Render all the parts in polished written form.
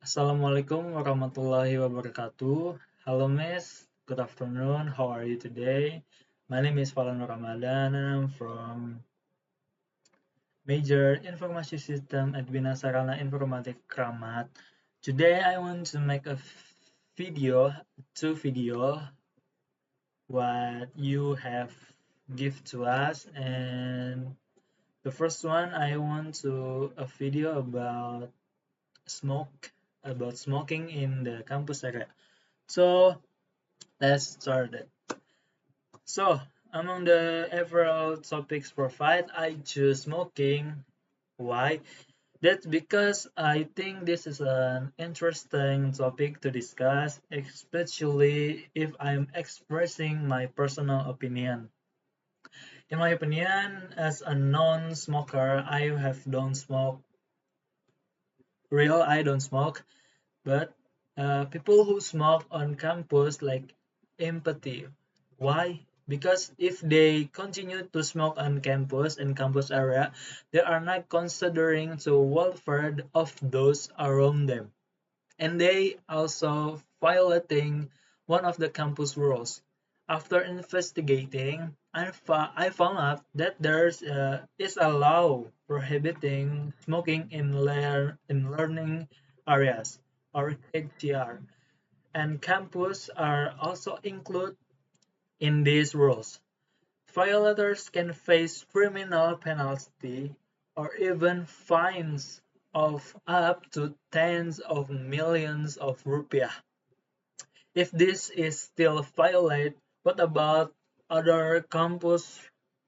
Assalamualaikum warahmatullahi wabarakatuh. Hello, Miss. Good afternoon. How are you today? My name is Fallah Ramadhan and I'm from Major Informasi System at Bina Sarana Informatik Kramat. Today I want to make a two video, what you have give to us, and the first one I want to a video about smoking in the campus area. So let's start it. So, among the several topics provided, I choose smoking. Why? That's because I think this is an interesting topic to discuss, especially if I'm expressing my personal opinion. In my opinion, as a non-smoker, I don't smoke, but people who smoke on campus like empathy. Why? Because if they continue to smoke on campus and campus area, they are not considering the welfare of those around them. And they also violating one of the campus rules. After investigating, I found out that is a law prohibiting smoking in learning areas, or HCR, and campus are also included in these rules. Violators can face criminal penalty or even fines of up to tens of millions of rupiah. If this is still violated, what about other campus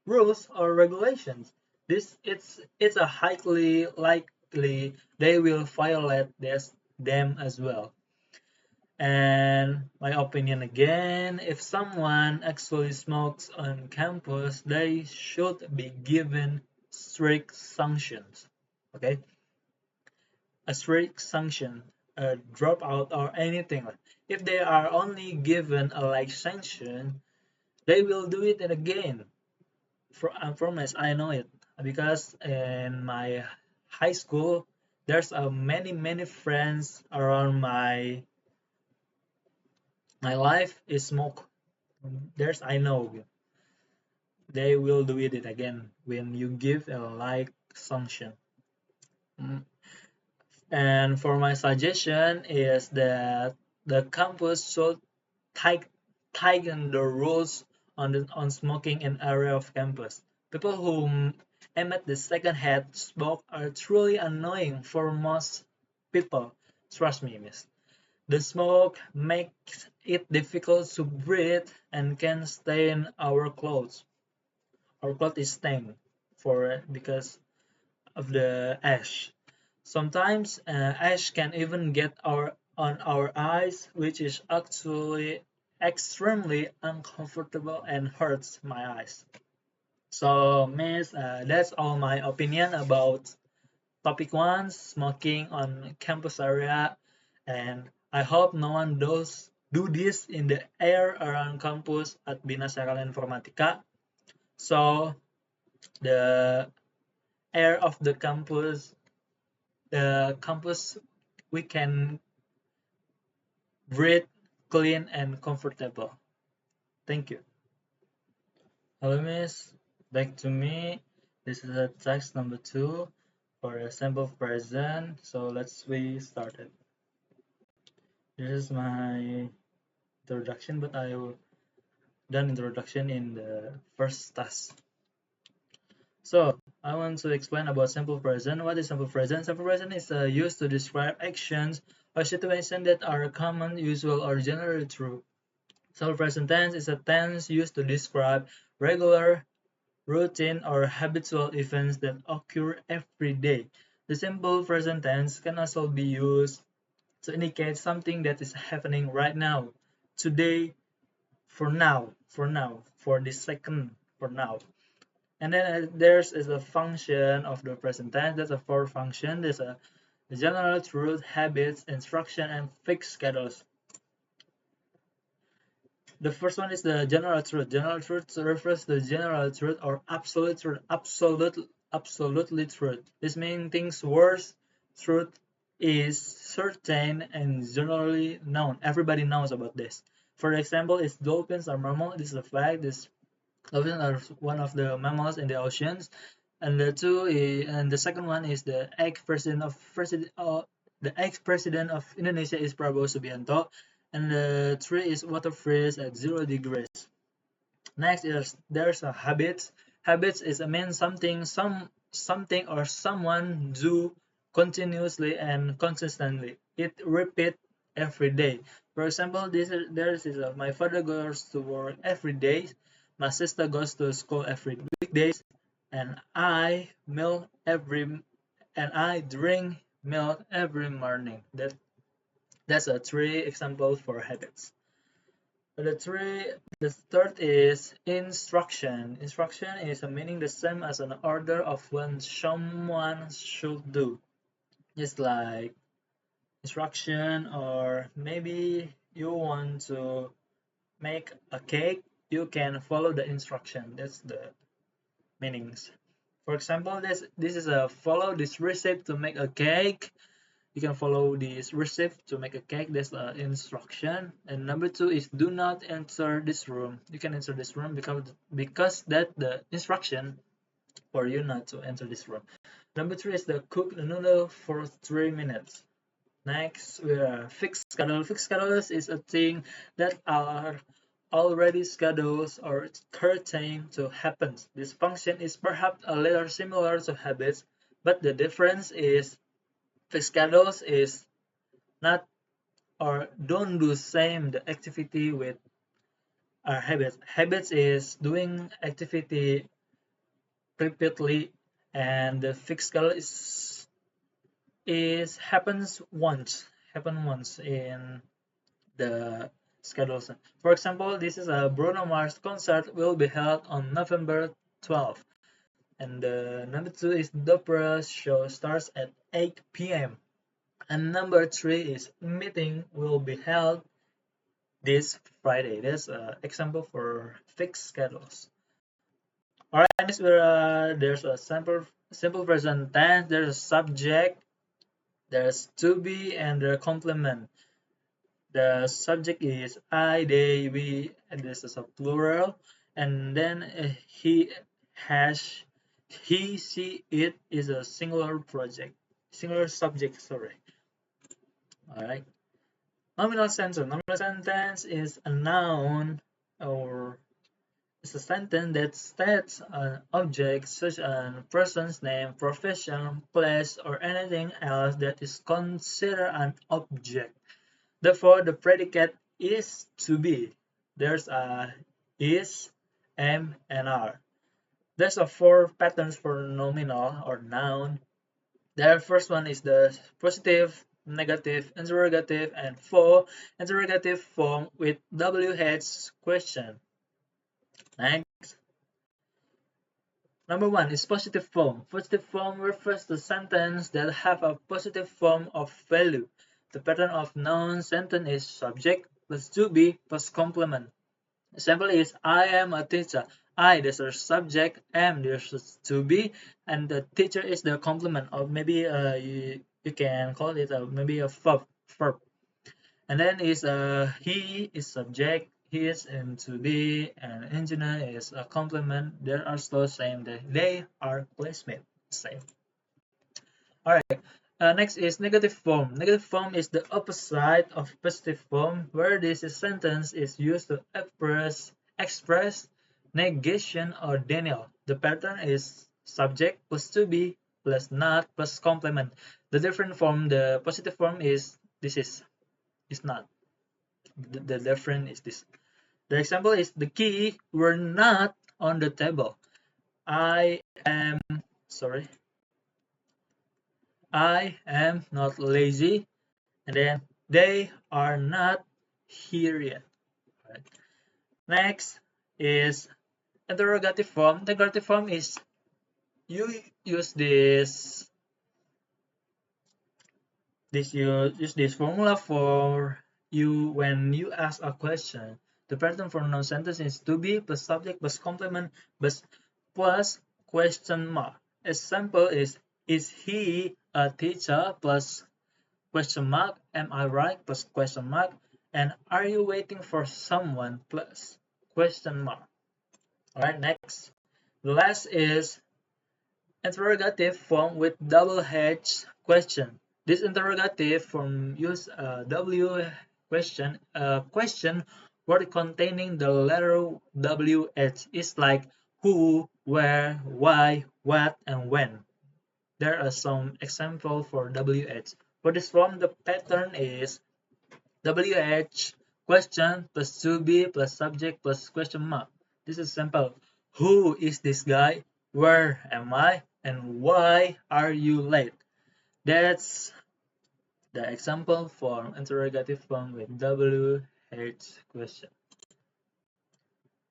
rules or regulations? It's a highly likely they will violate them as well. And my opinion again, if someone actually smokes on campus, they should be given strict sanctions. Okay? A strict sanction, a dropout or anything. If they are only given a light sanction, they will do it again. I promise, I know it because in my high school, there's many friends around my life is smoke. I know they will do it again when you give a like sanction. Mm. And for my suggestion is that the campus should tighten the rules on smoking in area of campus. People who emit the secondhand smoke are truly annoying for most people. Trust me, miss. The smoke makes it difficult to breathe and can stain our clothes. Our clothes is stained because of the ash. Sometimes ash can even get on our eyes, which is actually extremely uncomfortable and hurts my eyes. So, miss, that's all my opinion about topic one, smoking on campus area, and I hope no one does do this in the air around campus at Bina Sarala Informatika. So the air of the campus we can breathe clean and comfortable. Thank you. Hello, miss. Back to me. This is a text number 2 for a sample present. So let's we started. This is my introduction, but I will done introduction in the first task. So I want to explain about simple present. What is simple present? Simple present is used to describe actions or situations that are common, usual, or generally true. Simple present tense is a tense used to describe regular, routine, or habitual events that occur every day. The simple present tense can also be used to indicate something that is happening right now, today, for this second, for now. And then there's is a function of the present tense. That's a for function. There's a general truth, habits, instruction, and fixed schedules. The first one is the general truth. General truth refers to general truth or absolute truth. Absolutely truth. This means things words truth is certain and generally known. Everybody knows about this. For example, is dolphins are mammal. This is a fact. This dolphins are one of the mammals in the oceans. And the second one is the ex-president of Indonesia is Prabowo Subianto. And the three is water freeze at 0 degrees. Next is there's a habits. Habits is a mean something or someone do continuously and consistently. It repeat every day. For example, my father goes to work every day. My sister goes to school every weekdays, and I drink milk every morning. That's a three example for habits. The third is instruction. Instruction is a meaning the same as an order of what someone should do. Just like instruction, or maybe you want to make a cake, you can follow the instruction. That's the meanings. For example, this is a follow this recipe to make a cake. You can follow this recipe to make a cake. That's the instruction. And number two is do not enter this room. You can enter this room because that the instruction for you not to enter this room. Number three is the cook the noodle for 3 minutes. Next, we are fixed schedule. Fixed schedules is a thing that are already scheduled or certain to happen. This function is perhaps a little similar to habits, but the difference is fixed schedules is not or don't do same the activity with our habits. Habits is doing activity repeatedly, and the fixed schedule is happens once in the schedules. For example, this is a Bruno Mars concert will be held on November 12th. And number two is the opera show starts at 8 p.m. And number three is meeting will be held this Friday. That's an example for fixed schedules. Alright, next there's a simple present tense, there's a subject, there's to be, and the complement. The subject is I, they, we, and this is a plural. And then he, she, it is a singular subject, sorry. Alright. Nominal sentence. Nominal sentence is a noun or it's a sentence that states an object such as a person's name, profession, place, or anything else that is considered an object. Therefore, the predicate is to be. There's a is, am, and are. There's a 4 patterns for nominal or noun. The first one is the positive, negative, interrogative, and for interrogative form with WH question. Next. Number one is positive form. Positive form refers to sentences that have a positive form of value. The pattern of noun sentence is subject plus to be plus complement. Example is I am a teacher. I, there's a subject, am, there's to be, and the teacher is the complement, or maybe you can call it maybe a verb. And then is he is subject, he is and to be, and engineer is a complement. They are still same. They are placement same. All right. Next is negative form. Negative form is the opposite of positive form, where this sentence is used to express negation or denial. The pattern is subject plus to be plus not plus complement. The different form, the positive form is not. The different is this. The example is the key were not on the table. I am not lazy, and then they are not here yet. Right. Next is interrogative form. Interrogative form is you use this formula for you when you ask a question. The pattern for noun sentence is to be plus subject plus complement plus question mark. Example is he a teacher plus question mark, am I right plus question mark, and are you waiting for someone plus question mark. Alright, next. The last is interrogative form with double-edged question. This interrogative form use a W question, word containing the letter WH. It's like who, where, why, what, and when. There are some examples for WH. For this form, the pattern is WH question plus to be plus subject plus question mark. This is simple. Who is this guy? Where am I? And why are you late? That's the example form, interrogative form with WH question.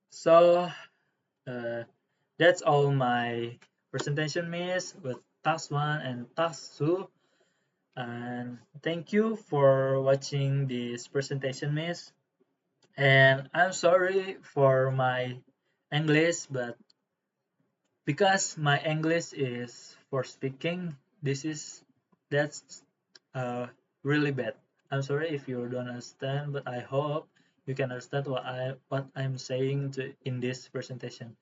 So that's all my presentation, miss, with task 1 and task 2. And thank you for watching this presentation, miss. And I'm sorry for my English, but because my English is for speaking, that's really bad. I'm sorry if you don't understand, but I hope you can understand what I'm saying in this presentation.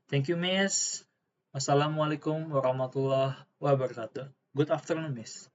Thank you, Miss. Wassalamualaikum warahmatullahi wabarakatuh. Good afternoon, Miss.